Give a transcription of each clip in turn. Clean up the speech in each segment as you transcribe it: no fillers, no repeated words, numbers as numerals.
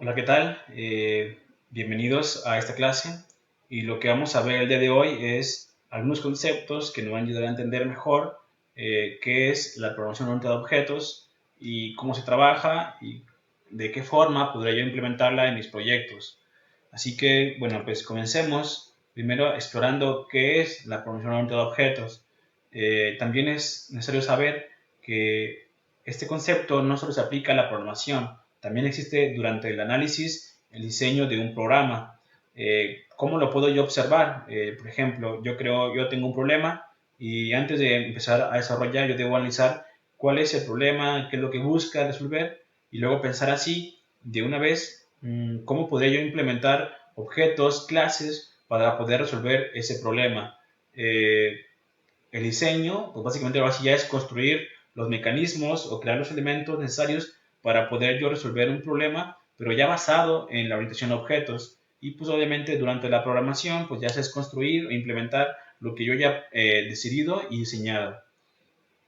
Hola, ¿qué tal? Bienvenidos a esta clase y lo que vamos a ver el día de hoy es algunos conceptos que nos van a ayudar a entender mejor qué es la programación orientada a objetos y cómo se trabaja y de qué forma podría yo implementarla en mis proyectos. Así que, bueno, pues comencemos primero explorando qué es la programación orientada a objetos. También es necesario saber que este concepto no solo se aplica a la programación, también existe durante el análisis, el diseño de un programa. ¿Cómo lo puedo yo observar? Por ejemplo, yo tengo un problema y antes de empezar a desarrollar, yo debo analizar cuál es el problema, qué es lo que busca resolver y luego pensar así de una vez cómo podría yo implementar objetos, clases para poder resolver ese problema. Eh, el diseño, pues básicamente lo que ya es construir los mecanismos o crear los elementos necesarios para poder yo resolver un problema, pero ya basado en la orientación a objetos. Y pues obviamente durante la programación, pues ya se es construir o implementar lo que yo ya he decidido y diseñado.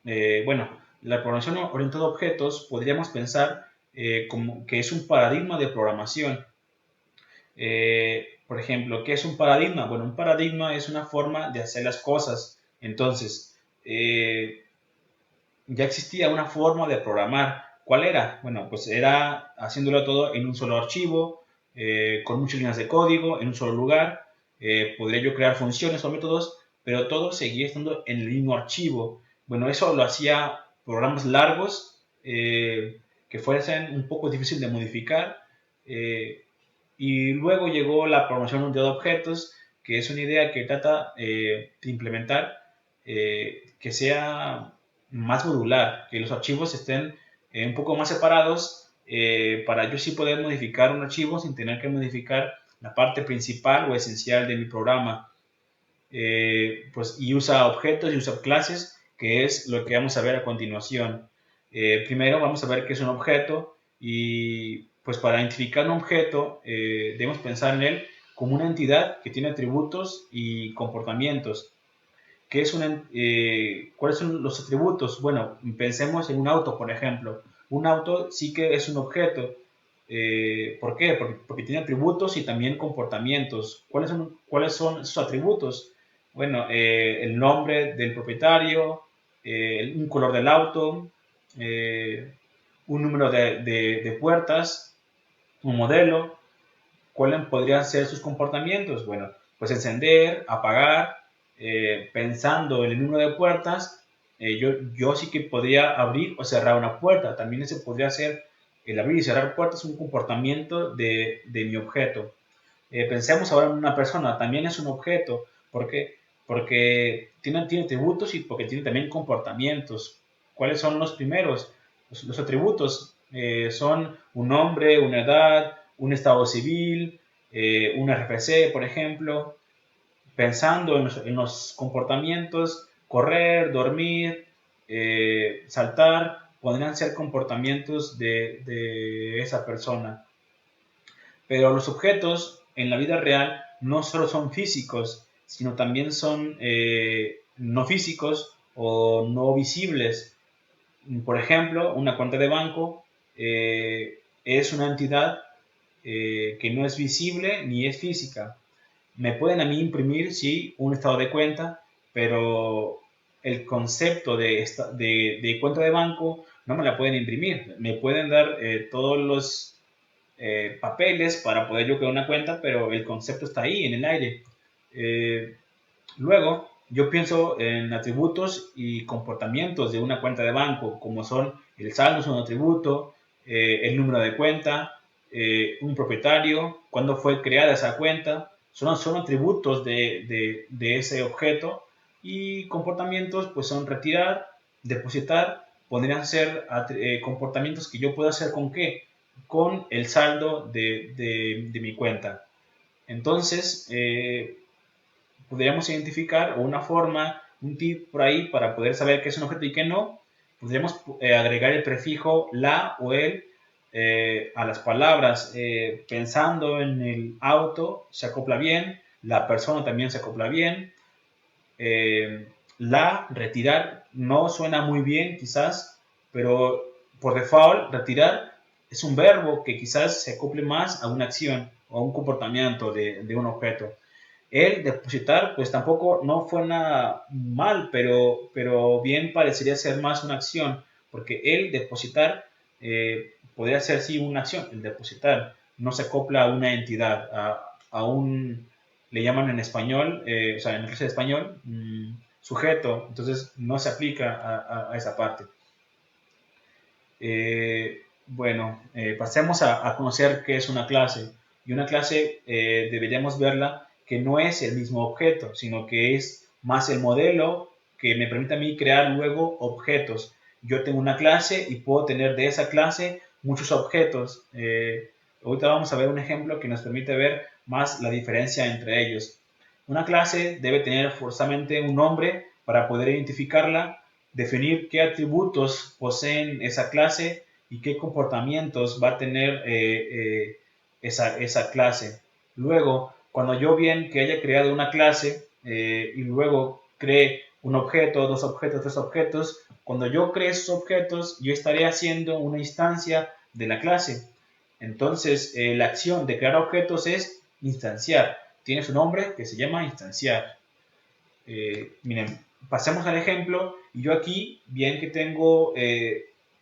Bueno, la programación orientada a objetos podríamos pensar como que es un paradigma de programación. Por ejemplo, ¿qué es un paradigma? Bueno, un paradigma es una forma de hacer las cosas. Entonces, ya existía una forma de programar. ¿Cuál era? Bueno, pues era haciéndolo todo en un solo archivo, con muchas líneas de código, en un solo lugar. Podría yo crear funciones o métodos, pero todo seguía estando en el mismo archivo. Bueno, eso lo hacía programas largos que fuesen un poco difícil de modificar. Y luego llegó la programación orientada a objetos, que es una idea que trata de implementar que sea más modular, que los archivos estén un poco más separados para yo sí poder modificar un archivo sin tener que modificar la parte principal o esencial de mi programa. Pues, y usa objetos y usa clases, que es lo que vamos a ver a continuación. Primero vamos a ver qué es un objeto y pues para identificar un objeto debemos pensar en él como una entidad que tiene atributos y comportamientos. ¿Cuáles son los atributos? Bueno, pensemos en un auto, por ejemplo. Un auto sí que es un objeto. ¿Por qué? Porque tiene atributos y también comportamientos. ¿Cuáles son esos atributos? Bueno, el nombre del propietario, un color del auto, eh, un número de puertas, un modelo. ¿Cuáles podrían ser sus comportamientos? Bueno, pues encender, apagar, pensando en el número de puertas, yo sí que podría abrir o cerrar una puerta. También ese podría ser el abrir y cerrar puertas, un comportamiento de mi objeto. Pensemos ahora en una persona, también es un objeto. ¿Por qué? Porque tiene atributos y porque tiene también comportamientos. ¿Cuáles son los primeros? Los atributos son un nombre, una edad, un estado civil, un RFC, por ejemplo. Pensando en los comportamientos, correr, dormir, saltar, podrían ser comportamientos de esa persona. Pero los objetos en la vida real no solo son físicos, sino también son no físicos o no visibles. Por ejemplo, una cuenta de banco es una entidad que no es visible ni es física. Me pueden a mí imprimir, sí, un estado de cuenta, pero el concepto de cuenta de banco no me la pueden imprimir. Me pueden dar todos los papeles para poder yo crear una cuenta, pero el concepto está ahí, en el aire. Eh, Luego, yo pienso en atributos y comportamientos de una cuenta de banco, como son el saldo es un atributo, el número de cuenta, un propietario, cuándo fue creada esa cuenta, son atributos de ese objeto y comportamientos pues son retirar, depositar, podrían ser comportamientos que yo puedo hacer con qué, con el saldo de mi cuenta. Entonces, podríamos identificar o una forma, un tip por ahí para poder saber qué es un objeto y qué no. Podríamos agregar el prefijo la o el a las palabras. Pensando en el auto, se acopla bien, la persona también se acopla bien. Retirar, no suena muy bien quizás, pero por default, retirar es un verbo que quizás se acople más a una acción o a un comportamiento de un objeto. El depositar, pues tampoco no fue nada mal, pero bien parecería ser más una acción, porque el depositar podría ser sí una acción, el depositar no se acopla a una entidad, a un, le llaman en español, o sea, en el caso de español, sujeto, entonces no se aplica a esa parte. Bueno, pasemos a conocer qué es una clase. Y una clase deberíamos verla que no es el mismo objeto, sino que es más el modelo que me permite a mí crear luego objetos. Yo tengo una clase y puedo tener de esa clase muchos objetos. Ahorita vamos a ver un ejemplo que nos permite ver más la diferencia entre ellos. Una clase debe tener forzosamente un nombre para poder identificarla, definir qué atributos poseen esa clase y qué comportamientos va a tener esa clase. Luego, cuando yo bien que haya creado una clase y luego cree un objeto, dos objetos, tres objetos, cuando yo cree esos objetos, yo estaré haciendo una instancia de la clase. Entonces, la acción de crear objetos es instanciar. Tiene su nombre que se llama instanciar. Miren, pasemos al ejemplo. Yo aquí, bien que tengo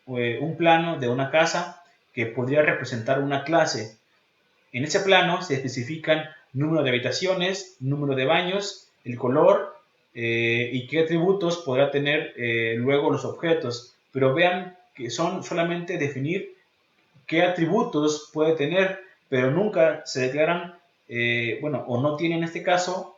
un plano de una casa que podría representar una clase. En ese plano se especifican número de habitaciones, número de baños, el color y qué atributos podrá tener luego los objetos. Pero vean que son solamente definir qué atributos puede tener, pero nunca se declaran, bueno, o no tiene en este caso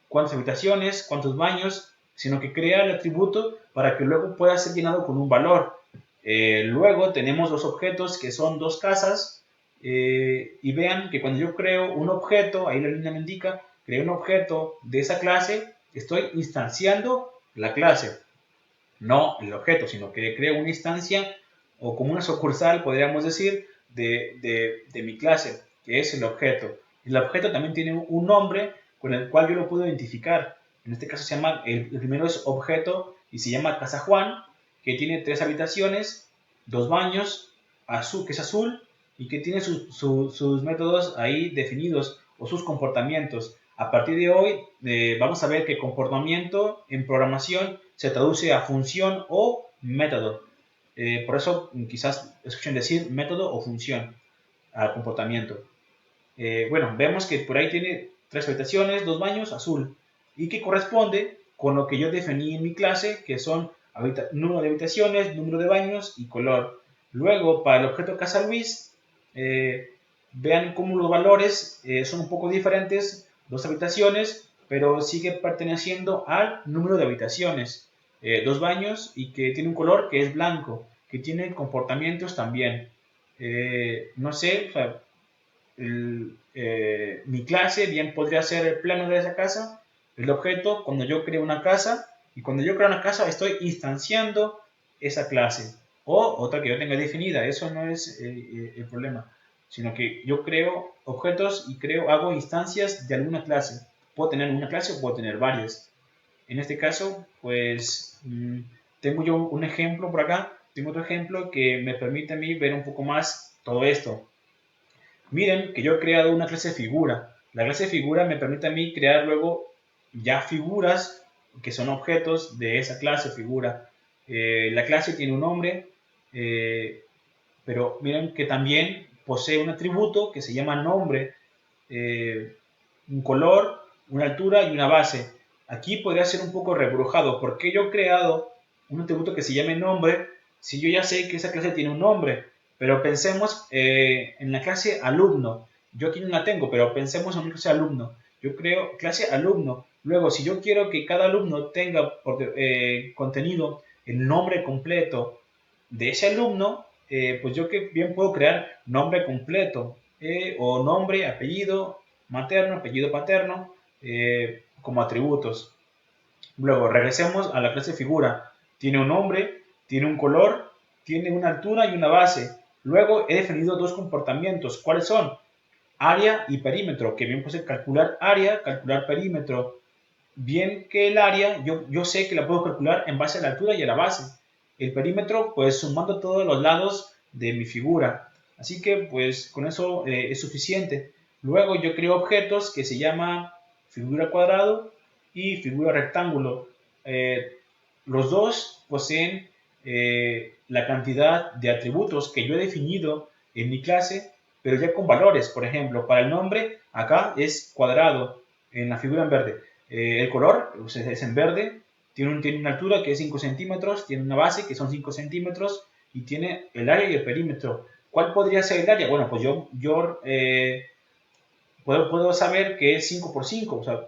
cuántas habitaciones, cuántos baños, sino que crea el atributo para que luego pueda ser llenado con un valor. Luego tenemos los objetos que son dos casas y vean que cuando yo creo un objeto, ahí la línea me indica, creo un objeto de esa clase, estoy instanciando la clase, no el objeto, sino que creo una instancia o como una sucursal, podríamos decir, de mi clase, que es el objeto. El objeto también tiene un nombre con el cual yo lo puedo identificar. En este caso se llama, el primero es objeto y se llama Casa Juan, que tiene 3 habitaciones, 2 baños, azul, que es azul, y que tiene sus métodos ahí definidos o sus comportamientos. A partir de hoy vamos a ver que comportamiento en programación se traduce a función o método. Por eso quizás escuchen decir método o función al comportamiento. Bueno, vemos que por ahí tiene 3 habitaciones, 2 baños, azul, y que corresponde con lo que yo definí en mi clase, que son número de habitaciones, número de baños y color. Luego, para el objeto Casa Luis, vean cómo los valores son un poco diferentes, 2 habitaciones, pero sigue perteneciendo al número de habitaciones, 2 baños y que tiene un color que es blanco, que tiene comportamientos también. No sé, o sea, mi clase bien podría ser el plano de esa casa, el objeto cuando yo creo una casa, y cuando yo creo una casa estoy instanciando esa clase o otra que yo tenga definida. Eso no es el problema, sino que yo creo objetos y hago instancias de alguna clase. Puedo tener una clase o puedo tener varias. En este caso, pues tengo yo un ejemplo por acá, tengo otro ejemplo que me permite a mí ver un poco más todo esto. Miren que yo he creado una clase figura. La clase figura me permite a mí crear luego ya figuras que son objetos de esa clase figura. La clase tiene un nombre, pero miren que también posee un atributo que se llama nombre, un color, una altura y una base. Aquí podría ser un poco rebrujado. ¿Por qué yo he creado un atributo que se llame nombre si yo ya sé que esa clase tiene un nombre? Pero pensemos en la clase alumno. Yo aquí no la tengo, pero pensemos en una clase alumno. Yo creo clase alumno. Luego, si yo quiero que cada alumno tenga por contenido el nombre completo de ese alumno, pues yo que bien puedo crear nombre completo o nombre, apellido materno, apellido paterno como atributos. Luego, regresemos a la clase figura. Tiene un nombre, tiene un color, tiene una altura y una base. Luego he definido dos comportamientos. ¿Cuáles son? Área y perímetro, que bien puede calcular área, calcular perímetro. Bien que el área, yo sé que la puedo calcular en base a la altura y a la base. El perímetro, pues sumando todos los lados de mi figura. Así que pues con eso es suficiente. Luego yo creo objetos que se llama figura cuadrado y figura rectángulo. Los dos poseen la cantidad de atributos que yo he definido en mi clase, pero ya con valores. Por ejemplo, para el nombre, acá es cuadrado, en la figura en verde. El color es en verde, tiene una altura que es 5 centímetros, tiene una base que son 5 centímetros y tiene el área y el perímetro. ¿Cuál podría ser el área? Bueno, pues yo puedo saber que es 5 por 5, o sea,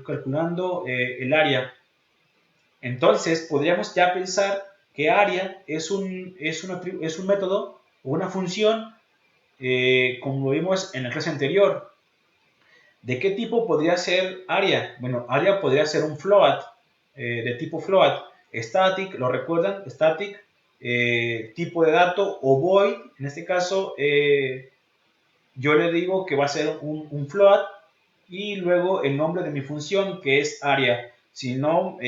calculando el área. Entonces, podríamos ya pensar que área es un método o una función, como vimos en la clase anterior. ¿De qué tipo podría ser área? Bueno, área podría ser un float, de tipo float. Static, ¿lo recuerdan? Static, tipo de dato o void. En este caso, yo le digo que va a ser un float y luego el nombre de mi función que es área. Si no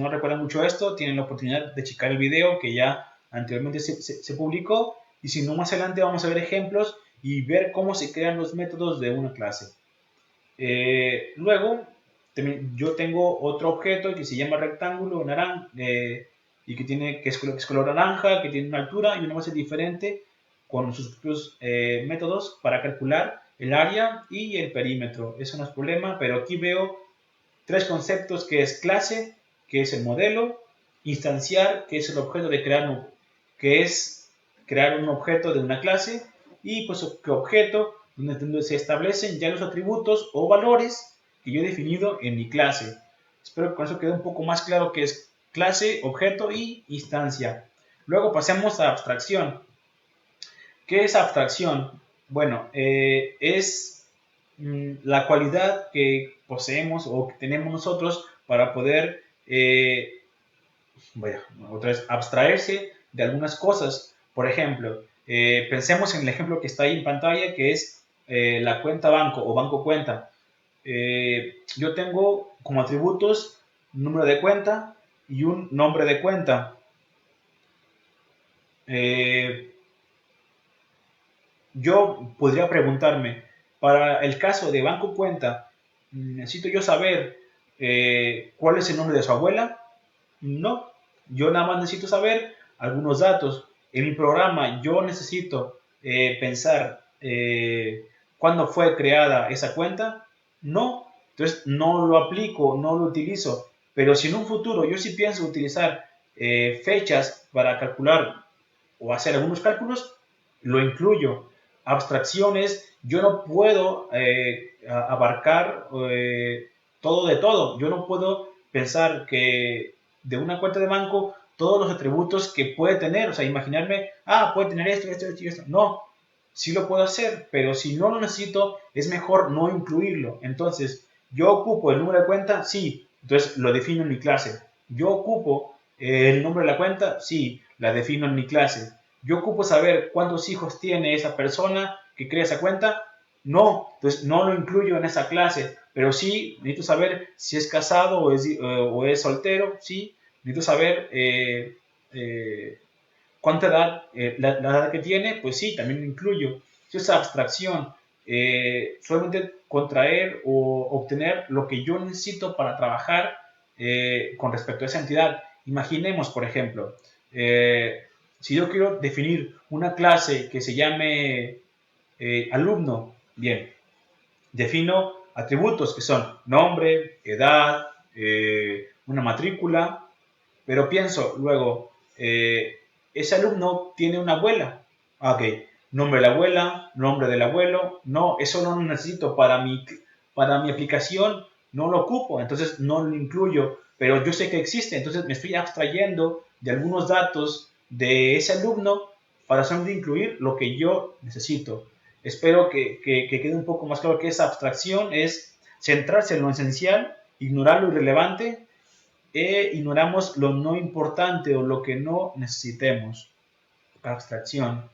recuerdan mucho esto, tienen la oportunidad de checar el video que ya anteriormente se publicó. Y si no, más adelante vamos a ver ejemplos y ver cómo se crean los métodos de una clase. Luego, yo tengo otro objeto que se llama rectángulo naranja y que es color naranja, que tiene una altura y una base diferente con sus propios métodos para calcular el área y el perímetro. Eso no es problema, pero aquí veo tres conceptos que es clase, que es el modelo, instanciar, que es el objeto de que es crear un objeto de una clase, y pues que objeto donde se establecen ya los atributos o valores que yo he definido en mi clase. Espero que con eso quede un poco más claro qué es clase, objeto y instancia. Luego pasemos a abstracción. ¿Qué es abstracción? Bueno, es la cualidad que poseemos o que tenemos nosotros para poder, otra vez, abstraerse de algunas cosas. Por ejemplo, pensemos en el ejemplo que está ahí en pantalla, que es la cuenta banco o banco cuenta. Yo tengo como atributos un número de cuenta y un nombre de cuenta. Eh, yo podría preguntarme, para el caso de banco cuenta, ¿necesito yo saber cuál es el nombre de su abuela? No, yo nada más necesito saber algunos datos. En mi programa yo necesito pensar cuándo fue creada esa cuenta. No, entonces no lo aplico, no lo utilizo. Pero si en un futuro yo sí pienso utilizar fechas para calcular o hacer algunos cálculos, lo incluyo. Abstracciones, yo no puedo abarcar todo de todo. Yo no puedo pensar que de una cuenta de banco todos los atributos que puede tener, o sea, imaginarme, puede tener esto, esto, esto y esto. No, sí lo puedo hacer, pero si no lo necesito, es mejor no incluirlo. Entonces, yo ocupo el número de cuenta, sí, entonces lo defino en mi clase. Yo ocupo el nombre de la cuenta, sí, la defino en mi clase. Yo ocupo saber cuántos hijos tiene esa persona que crea esa cuenta, no, entonces no lo incluyo en esa clase, pero sí necesito saber si es casado o es soltero, sí, necesito saber cuánta edad, la edad que tiene, pues sí, también lo incluyo. Eso es abstracción, solamente contraer o obtener lo que yo necesito para trabajar con respecto a esa entidad. Imaginemos, por ejemplo, si yo quiero definir una clase que se llame alumno, bien, defino atributos que son nombre, edad, una matrícula, pero pienso luego, ese alumno tiene una abuela. Ok, nombre de la abuela, nombre del abuelo. No, eso no lo necesito para mi aplicación, no lo ocupo, entonces no lo incluyo, pero yo sé que existe, entonces me estoy abstrayendo de algunos datos de ese alumno para solamente incluir lo que yo necesito. Espero que quede un poco más claro que esa abstracción es centrarse en lo esencial, ignorar lo irrelevante e ignoramos lo no importante o lo que no necesitemos. Abstracción.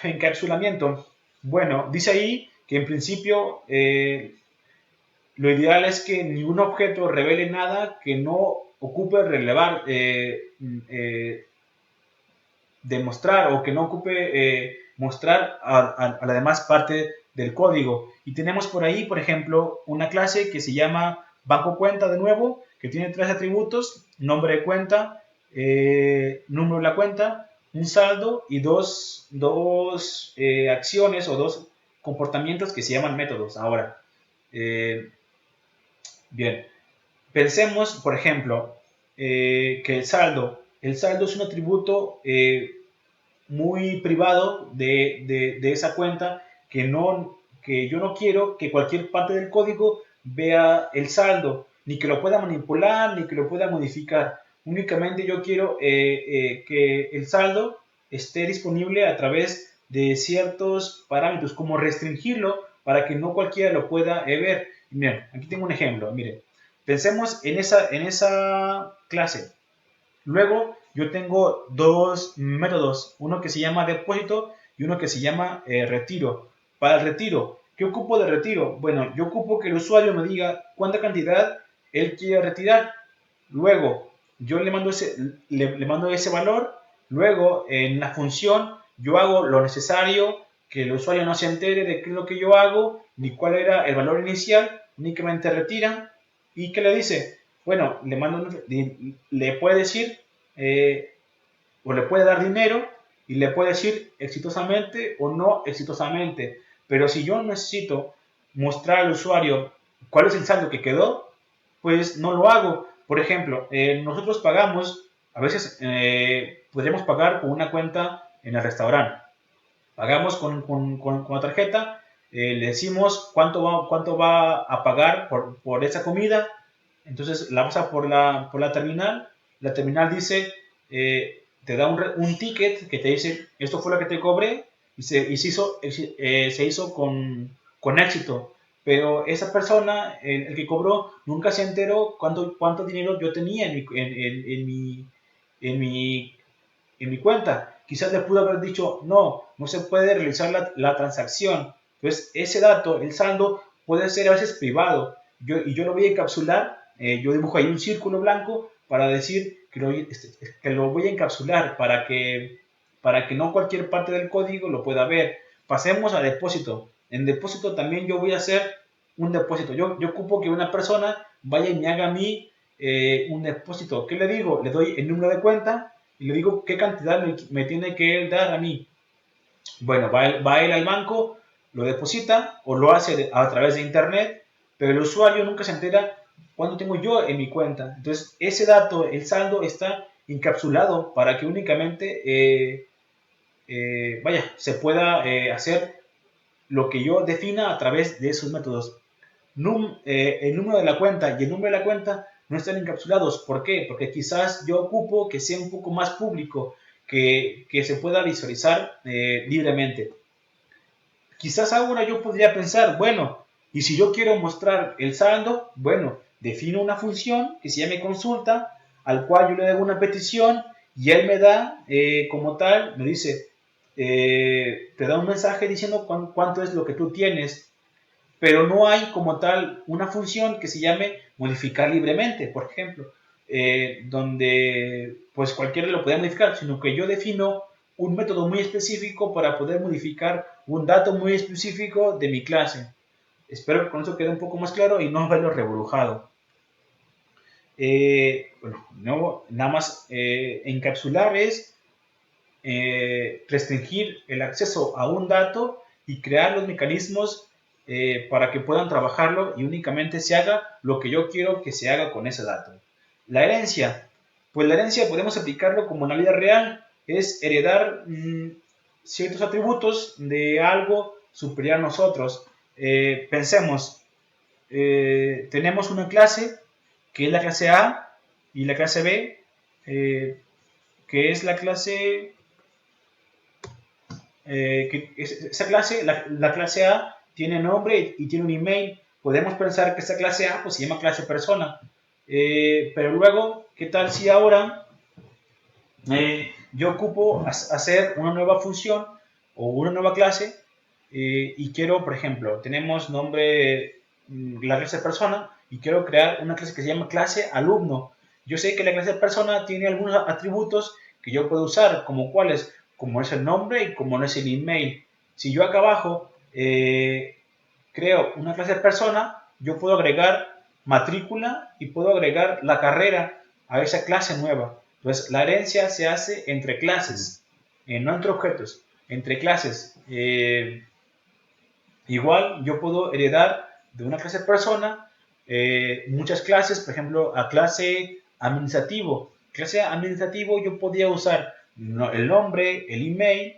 Encapsulamiento. Bueno, dice ahí que en principio lo ideal es que ningún objeto revele nada que no ocupe relevar, mostrar o que no ocupe mostrar a la demás parte del código. Y tenemos por ahí, por ejemplo, una clase que se llama banco cuenta de nuevo, que tiene 3 atributos: nombre de cuenta, número de la cuenta, un saldo y dos acciones o dos comportamientos que se llaman métodos. Ahora, bien, pensemos, por ejemplo, que el saldo es un atributo muy privado de esa cuenta, que yo no quiero que cualquier parte del código vea el saldo, ni que lo pueda manipular, ni que lo pueda modificar. Únicamente yo quiero que el saldo esté disponible a través de ciertos parámetros, como restringirlo para que no cualquiera lo pueda ver. Miren, aquí tengo un ejemplo. Miren, pensemos en esa clase. Luego yo tengo dos métodos, uno que se llama depósito y uno que se llama retiro. Para el retiro, ¿qué ocupo de retiro? Bueno, yo ocupo que el usuario me diga cuánta cantidad él quiere retirar. Luego, yo le mando ese valor. Luego, en la función, yo hago lo necesario, que el usuario no se entere de qué es lo que yo hago, ni cuál era el valor inicial, únicamente retira. ¿Y qué le dice? Bueno, le puede decir o le puede dar dinero y le puede decir exitosamente o no exitosamente. Pero si yo necesito mostrar al usuario cuál es el saldo que quedó, pues no lo hago. Por ejemplo, nosotros pagamos, a veces podríamos pagar con una cuenta en el restaurante. Pagamos con la tarjeta, le decimos cuánto va a pagar por esa comida. Entonces la pasa por la terminal dice, te da un ticket que te dice, esto fue lo que te cobré, se hizo con éxito. Pero esa persona, el que cobró, nunca se enteró cuánto dinero yo tenía en mi, en mi cuenta. Quizás le pudo haber dicho, no se puede realizar la transacción. Entonces, ese dato, el saldo, puede ser a veces privado. Y yo lo voy a encapsular, yo dibujo ahí un círculo blanco para decir que lo voy a encapsular para que no cualquier parte del código lo pueda ver. Pasemos a depósito. En depósito también yo voy a hacer un depósito. Yo ocupo que una persona vaya y me haga a mí un depósito. ¿Qué le digo? Le doy el número de cuenta y le digo qué cantidad me tiene que dar a mí. Bueno, va él al banco, lo deposita o lo hace a través de internet, pero el usuario nunca se entera cuánto tengo yo en mi cuenta. Entonces, ese dato, el saldo, está encapsulado para que únicamente se pueda hacer lo que yo defina a través de esos métodos. El número de la cuenta y el número de la cuenta no están encapsulados. ¿Por qué? Porque quizás yo ocupo que sea un poco más público, que se pueda visualizar libremente. Quizás ahora yo podría pensar, bueno, y si yo quiero mostrar el saldo, bueno, defino una función que se llame consulta, al cual yo le hago una petición y él me da, como tal, me dice, te da un mensaje diciendo cuánto es lo que tú tienes, pero no hay como tal una función que se llame modificar libremente, por ejemplo, donde pues cualquiera lo puede modificar, sino que yo defino un método muy específico para poder modificar un dato muy específico de mi clase. Espero que con eso quede un poco más claro y no verlo rebrujado. Bueno, no, nada más encapsular es restringir el acceso a un dato y crear los mecanismos para que puedan trabajarlo y únicamente se haga lo que yo quiero que se haga con ese dato. La herencia. Pues la herencia podemos aplicarlo como en la vida real. Es heredar ciertos atributos de algo superior a nosotros. Pensemos, tenemos una clase que es la clase A y la clase B, que es la clase esa clase, la clase A, tiene nombre y tiene un email. Podemos pensar que esa clase A pues, se llama clase persona. Pero luego, ¿qué tal si ahora yo ocupo hacer una nueva función o una nueva clase y quiero, por ejemplo, tenemos nombre la clase persona y quiero crear una clase que se llama clase alumno. Yo sé que la clase persona tiene algunos atributos que yo puedo usar, como cuáles, como es el nombre y como no es el email. Si yo acá abajo creo una clase de persona, yo puedo agregar matrícula y puedo agregar la carrera a esa clase nueva. Entonces, la herencia se hace entre clases, no entre objetos, entre clases. Igual yo puedo heredar de una clase persona muchas clases, por ejemplo, a clase administrativo. Clase administrativo yo podría usar el nombre, el email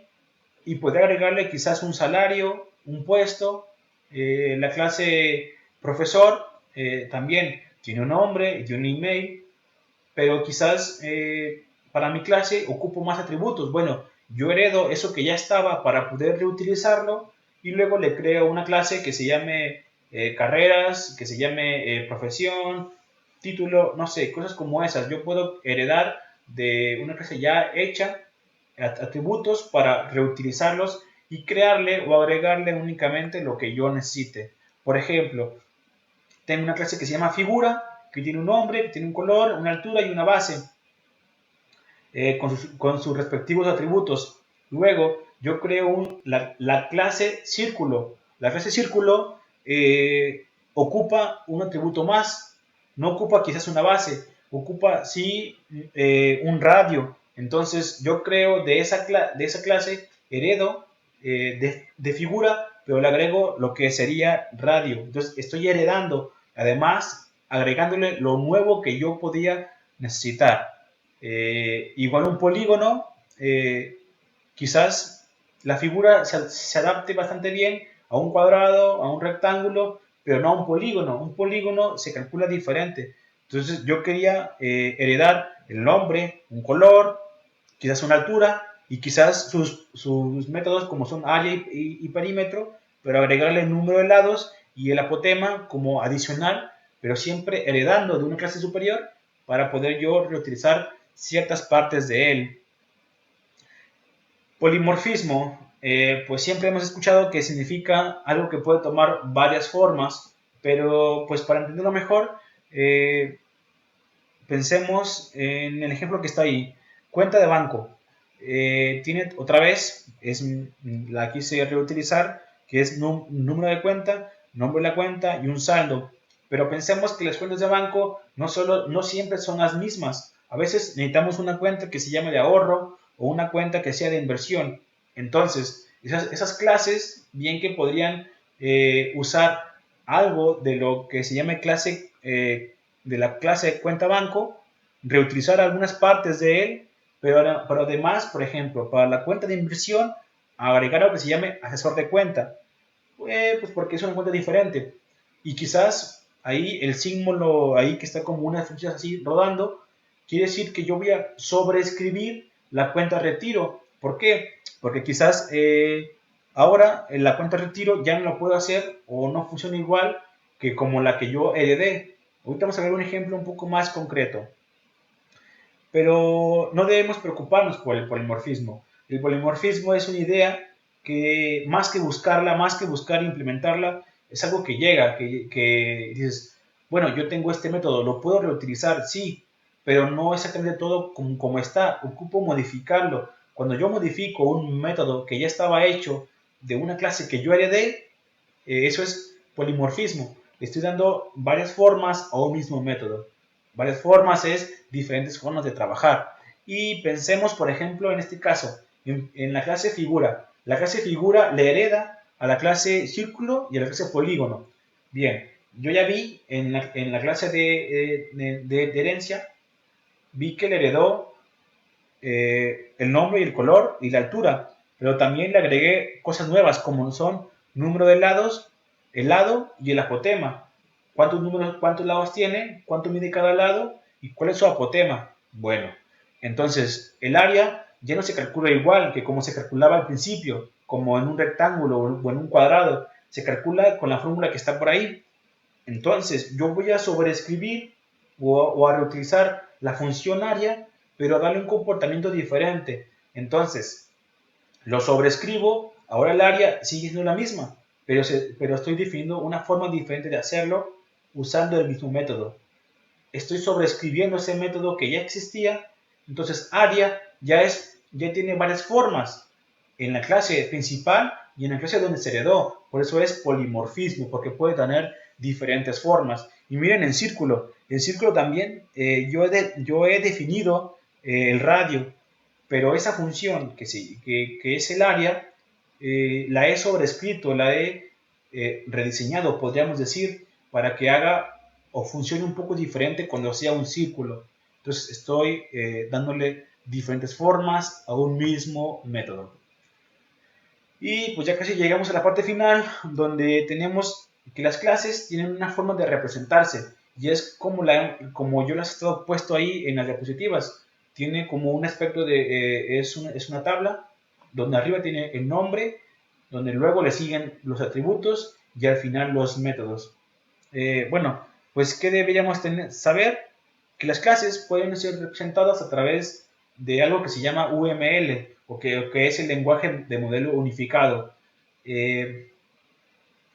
y podría agregarle quizás un salario, un puesto. La clase profesor también tiene un nombre y tiene un email, pero quizás para mi clase ocupo más atributos. Bueno, yo heredo eso que ya estaba para poder reutilizarlo y luego le creo una clase que se llame carreras, que se llame profesión, título, no sé, cosas como esas. Yo puedo heredar de una clase ya hecha atributos para reutilizarlos y crearle o agregarle únicamente lo que yo necesite. Por ejemplo, tengo una clase que se llama figura, que tiene un nombre, que tiene un color, una altura y una base, con sus respectivos atributos. Luego, yo creo la clase círculo. La clase círculo ocupa un atributo más, no ocupa quizás una base, ocupa sí un radio. Entonces, yo creo de esa clase, heredo de figura, pero le agrego lo que sería radio. Entonces, estoy heredando, además, agregándole lo nuevo que yo podía necesitar. Igual un polígono, quizás la figura se adapte bastante bien a un cuadrado, a un rectángulo, pero no a un polígono. Un polígono se calcula diferente. Entonces yo quería heredar el nombre, un color, quizás una altura y quizás sus métodos como son área y perímetro, pero agregarle el número de lados y el apotema como adicional, pero siempre heredando de una clase superior para poder yo reutilizar ciertas partes de él. Polimorfismo, pues siempre hemos escuchado que significa algo que puede tomar varias formas, pero pues para entenderlo mejor, pensemos en el ejemplo que está ahí. Cuenta de banco. Tiene otra vez, la quise reutilizar, que es número de cuenta, nombre de la cuenta y un saldo. Pero pensemos que las cuentas de banco no siempre son las mismas. A veces necesitamos una cuenta que se llame de ahorro o una cuenta que sea de inversión. Entonces, esas clases, bien que podrían usar algo de lo que se llame clase de la clase de cuenta banco, reutilizar algunas partes de él, pero además, por ejemplo, para la cuenta de inversión, agregar algo que se llame asesor de cuenta, pues porque es una cuenta diferente. Y quizás ahí el símbolo, ahí que está como unas flechas así rodando, quiere decir que yo voy a sobreescribir la cuenta retiro. ¿Por qué? Porque quizás ahora en la cuenta retiro ya no lo puedo hacer o no funciona igual que como la que yo heredé. Ahorita vamos a ver un ejemplo un poco más concreto. Pero no debemos preocuparnos por el polimorfismo. El polimorfismo es una idea que más que buscarla, más que buscar implementarla, es algo que llega, que dices, bueno, yo tengo este método, lo puedo reutilizar, sí, pero no exactamente todo como está, ocupo modificarlo. Cuando yo modifico un método que ya estaba hecho de una clase que yo heredé, eso es polimorfismo. Le estoy dando varias formas a un mismo método. Varias formas es diferentes formas de trabajar. Y pensemos, por ejemplo, en este caso, en la clase figura. La clase figura le hereda a la clase círculo y a la clase polígono. Bien, yo ya vi en la clase de herencia, vi que le heredó el nombre y el color y la altura, pero también le agregué cosas nuevas como son número de lados, el lado y el apotema. ¿Cuántos lados tiene? ¿Cuánto mide cada lado? ¿Y cuál es su apotema? Bueno, entonces el área ya no se calcula igual que como se calculaba al principio, como en un rectángulo o en un cuadrado. Se calcula con la fórmula que está por ahí. Entonces yo voy a sobreescribir o a reutilizar la función área, pero a darle un comportamiento diferente. Entonces, lo sobrescribo, ahora el área sigue siendo la misma, pero estoy definiendo una forma diferente de hacerlo usando el mismo método. Estoy sobrescribiendo ese método que ya existía, entonces área ya tiene varias formas en la clase principal y en la clase donde se heredó. Por eso es polimorfismo, porque puede tener diferentes formas. Y miren el círculo también, yo he definido el radio, pero esa función que es el área, la he sobrescrito, la he rediseñado, podríamos decir, para que haga o funcione un poco diferente cuando sea un círculo. Entonces estoy dándole diferentes formas a un mismo método. Y pues ya casi llegamos a la parte final, donde tenemos que las clases tienen una forma de representarse, y es como yo las he estado puesto ahí en las diapositivas. Tiene como un aspecto es una tabla, donde arriba tiene el nombre, donde luego le siguen los atributos y al final los métodos. Bueno, pues ¿qué deberíamos saber? Que las clases pueden ser representadas a través de algo que se llama UML, que es el lenguaje de modelo unificado. Eh,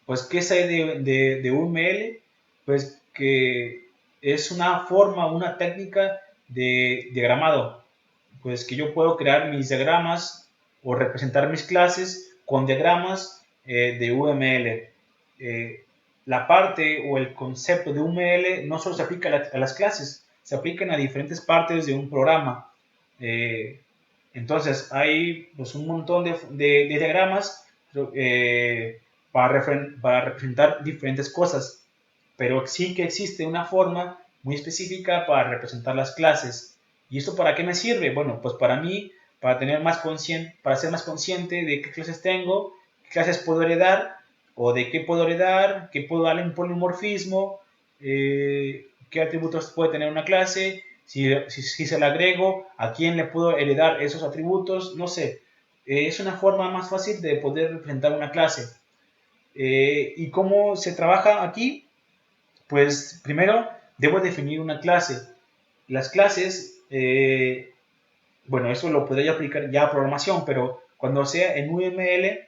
pues, ¿qué es de UML? Pues que es una forma, una técnica de diagramado. Pues que yo puedo crear mis diagramas o representar mis clases con diagramas de UML. La parte o el concepto de UML no solo se aplica a las clases, se aplican a diferentes partes de un programa. Entonces, hay pues, un montón de diagramas para representar diferentes cosas, pero sí que existe una forma muy específica para representar las clases. ¿Y esto para qué me sirve? Bueno, pues para mí, para ser más consciente de qué clases tengo, qué clases puedo heredar, o de qué puedo heredar, qué puedo darle un polimorfismo, qué atributos puede tener una clase, si se le agrego, a quién le puedo heredar esos atributos, no sé. Es una forma más fácil de poder representar una clase. ¿Y cómo se trabaja aquí? Pues primero debo definir una clase. Las clases, bueno, eso lo podría aplicar ya a programación, pero cuando sea en UML,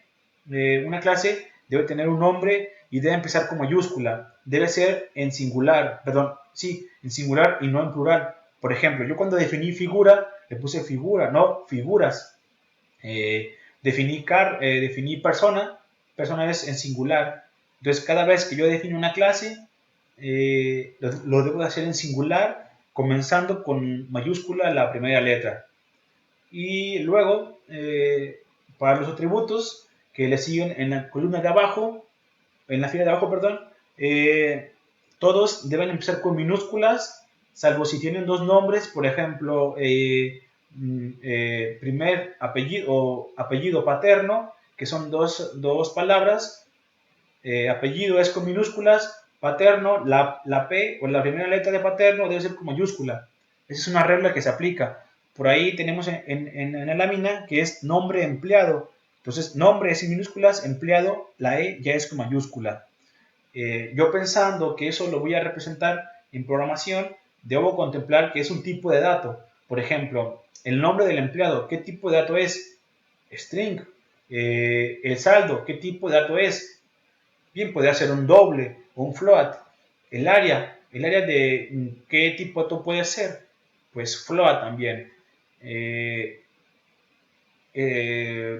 una clase debe tener un nombre y debe empezar con mayúscula. Debe ser en singular, perdón, sí, en singular y no en plural. Por ejemplo, yo cuando definí figura, le puse figura, no figuras. Definí persona, persona es en singular. Entonces, cada vez que yo defino una clase, lo debo de hacer en singular, comenzando con mayúscula la primera letra. Y luego, para los atributos que le siguen en la columna de abajo, en la fila de abajo, perdón, todos deben empezar con minúsculas, salvo si tienen dos nombres, por ejemplo, primer apellido o apellido paterno, que son dos palabras. Apellido es con minúsculas, paterno, la P o la primera letra de paterno debe ser con mayúscula. Esa es una regla que se aplica. Por ahí tenemos en la lámina que es nombre empleado. Entonces, nombre es en minúsculas, empleado, la E ya es con mayúscula. Yo pensando que eso lo voy a representar en programación, debo contemplar que es un tipo de dato. Por ejemplo, el nombre del empleado, ¿qué tipo de dato es? String. El saldo, ¿qué tipo de dato es? Bien, podría ser un doble o un float. El área de qué tipo de dato puede ser, pues float también. Eh,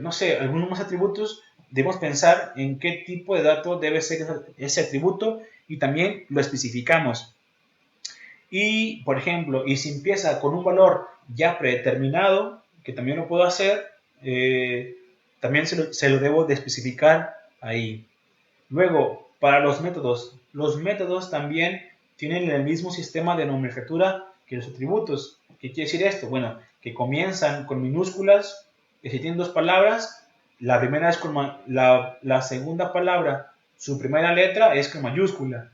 no sé, algunos más atributos, debemos pensar en qué tipo de dato debe ser ese atributo y también lo especificamos. Y, por ejemplo, y si empieza con un valor ya predeterminado, que también lo puedo hacer, también se lo debo de especificar ahí. Luego, para los métodos también tienen el mismo sistema de nomenclatura que los atributos. ¿Qué quiere decir esto? Bueno, que comienzan con minúsculas, que si tienen dos palabras, la primera es con la segunda palabra, su primera letra es con mayúscula.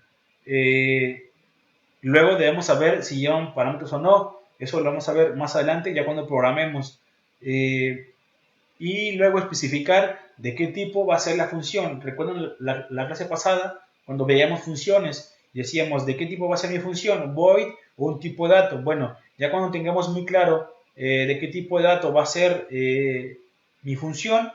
Luego debemos saber si llevan parámetros o no. Eso lo vamos a ver más adelante, ya cuando programemos. Y luego especificar de qué tipo va a ser la función. Recuerden la clase pasada, cuando veíamos funciones, decíamos de qué tipo va a ser mi función, void o un tipo de dato. Bueno, ya cuando tengamos muy claro de qué tipo de dato va a ser mi función,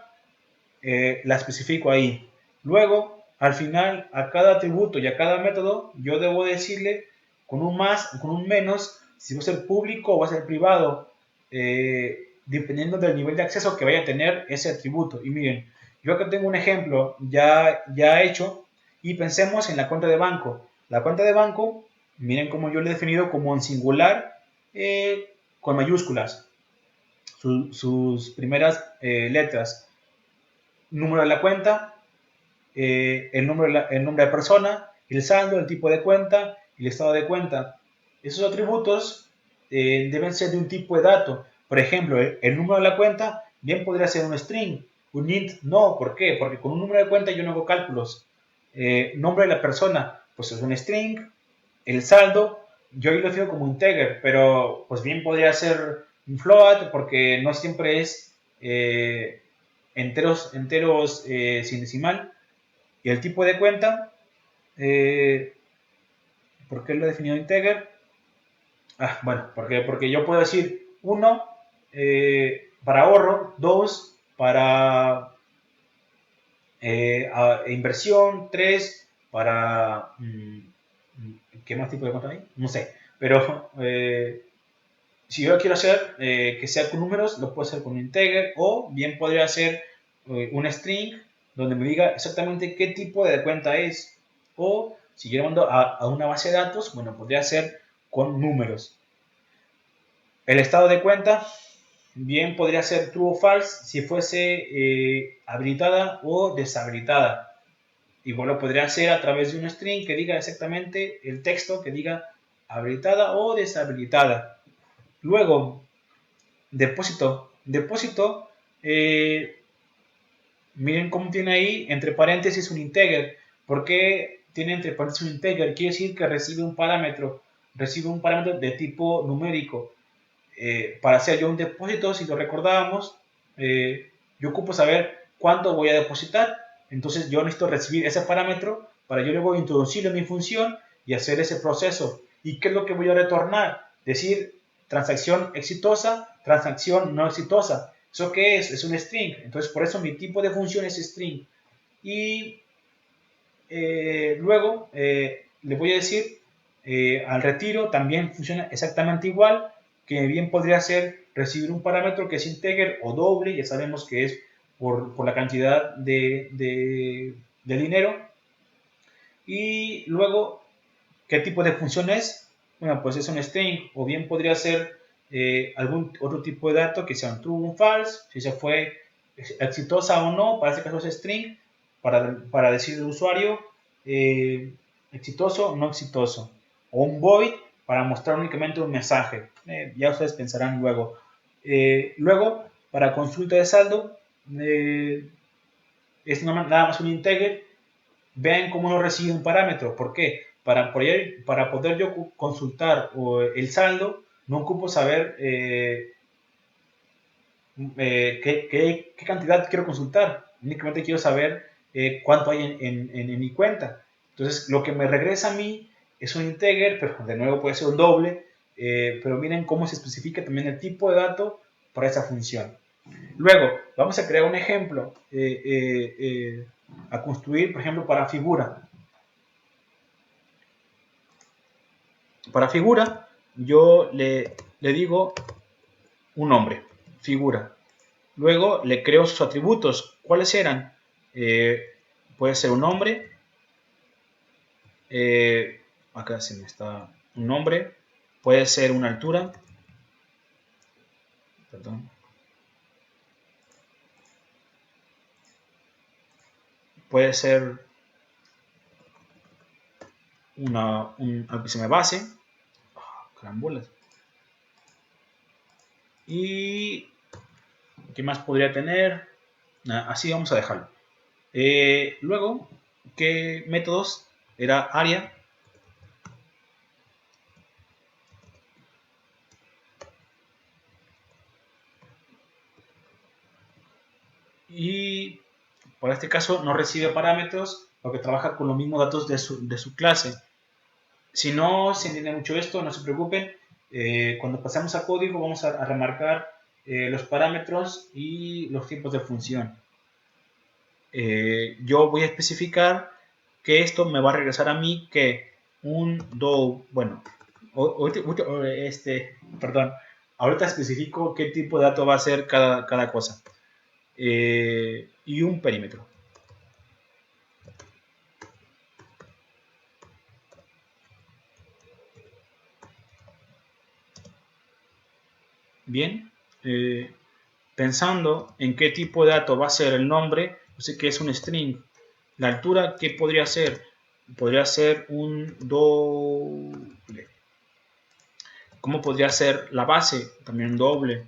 la especifico ahí. Luego, al final, a cada atributo y a cada método, yo debo decirle con un más o con un menos si va a ser público o va a ser privado. dependiendo del nivel de acceso que vaya a tener ese atributo. Y miren, yo acá tengo un ejemplo ya hecho y pensemos en la cuenta de banco. La cuenta de banco, miren cómo yo le he definido como en singular con mayúsculas, sus primeras letras. Número de la cuenta, el nombre de persona, el saldo, el tipo de cuenta y el estado de cuenta. Esos atributos deben ser de un tipo de dato. Por ejemplo, el número de la cuenta bien podría ser un string, un int no. ¿Por qué? Porque con un número de cuenta yo no hago cálculos. Nombre de la persona, pues es un string. El saldo, yo ahí lo defino como integer, pero pues bien podría ser un float porque no siempre es enteros sin decimal. Y el tipo de cuenta, ¿por qué lo he definido integer? Bueno, porque yo puedo decir 1 para ahorro, 2 para inversión, 3 para... ¿qué más tipo de cuenta hay? No sé, pero si yo quiero hacer que sea con números, lo puedo hacer con un integer o bien podría ser un string donde me diga exactamente qué tipo de cuenta es. O si yo mando a una base de datos, bueno, podría ser con números. El estado de cuenta, bien podría ser true o false si fuese habilitada o deshabilitada. Igual lo podría hacer a través de un string que diga exactamente el texto que diga habilitada o deshabilitada. Luego, depósito. Depósito, miren cómo tiene ahí entre paréntesis un integer. ¿Por qué tiene entre paréntesis un integer? Quiere decir que recibe un parámetro de tipo numérico. Para hacer yo un depósito, si lo recordábamos, yo ocupo saber cuánto voy a depositar. Entonces yo necesito recibir ese parámetro para yo luego introducirlo en mi función y hacer ese proceso. ¿Y qué es lo que voy a retornar? Decir transacción exitosa, transacción no exitosa. ¿Eso qué es? Es un string. Entonces por eso mi tipo de función es string. Y luego le voy a decir al retiro también funciona exactamente igual, que bien podría ser recibir un parámetro que es integer o doble, ya sabemos que es por la cantidad de dinero. Y luego, ¿qué tipo de función es? Bueno, pues es un string, o bien podría ser algún otro tipo de dato que sea un true o un false, si se fue exitosa o no, para este caso es string, para decir al usuario exitoso o no exitoso, o un void para mostrar únicamente un mensaje. Ya ustedes pensarán luego. Luego, para consulta de saldo, es nada más un integer. Vean cómo no recibe un parámetro. ¿Por qué? Para poder yo consultar el saldo, no ocupo saber qué cantidad quiero consultar. Únicamente quiero saber cuánto hay en mi cuenta. Entonces, lo que me regresa a mí es un integer, pero de nuevo puede ser un doble. Pero miren cómo se especifica también el tipo de dato para esa función. Luego, vamos a crear un ejemplo a construir, por ejemplo, para figura. Para figura, yo le digo un nombre, figura. Luego le creo sus atributos. ¿Cuáles eran? Puede ser un nombre. Acá se me está un nombre. Puede ser una altura. Perdón. Puede ser algo que se me base. Carambolas. Y ¿qué más podría tener? Así vamos a dejarlo. Luego, ¿qué métodos? Era área. Y por este caso no recibe parámetros porque trabaja con los mismos datos de su clase. Si no se entiende mucho esto, no se preocupen. Cuando pasamos a código vamos a remarcar los parámetros y los tipos de función. Yo voy a especificar que esto me va a regresar a mí que un do, bueno, perdón, Ahorita especifico qué tipo de dato va a ser cada cosa. Y un perímetro. Bien, pensando en qué tipo de dato va a ser el nombre, yo sé que es un string. La altura, ¿qué podría ser? Podría ser un doble. ¿Cómo podría ser la base? También un doble.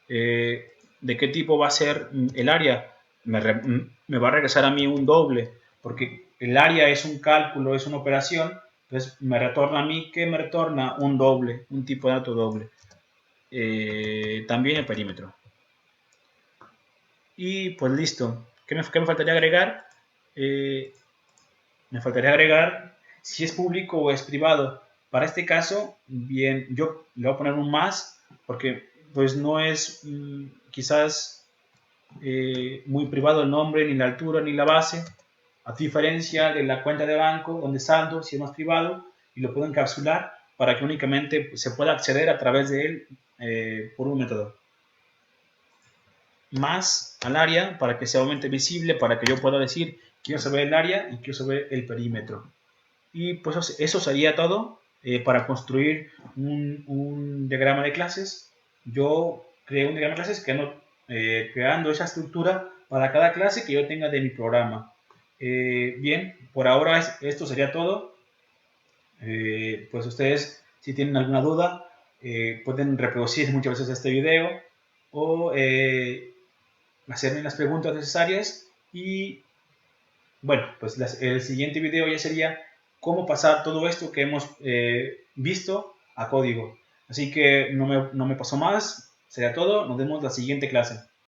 ¿De qué tipo va a ser el área? Me va a regresar a mí un doble, porque el área es un cálculo, es una operación, entonces me retorna a mí, ¿qué me retorna? Un doble, un tipo de dato doble. También el perímetro. Y pues listo. ¿Qué me faltaría agregar? Eh, Me faltaría agregar si es público o es privado. Para este caso, bien, yo le voy a poner un más porque pues no es quizás muy privado el nombre, ni la altura, ni la base, a diferencia de la cuenta de banco donde saldo si es más privado y lo puedo encapsular para que únicamente se pueda acceder a través de él por un método. Más al área para que sea obviamente visible, para que yo pueda decir quiero saber el área y quiero saber el perímetro. Y pues eso sería todo para construir un diagrama de clases. Yo creé un diagrama de clases creando esa estructura para cada clase que yo tenga de mi programa. Bien, por ahora esto sería todo. Pues ustedes, si tienen alguna duda, pueden reproducir muchas veces este video o hacerme las preguntas necesarias y bueno, pues el siguiente video ya sería cómo pasar todo esto que hemos visto a código. Así que no me paso más, sería todo, nos vemos la siguiente clase.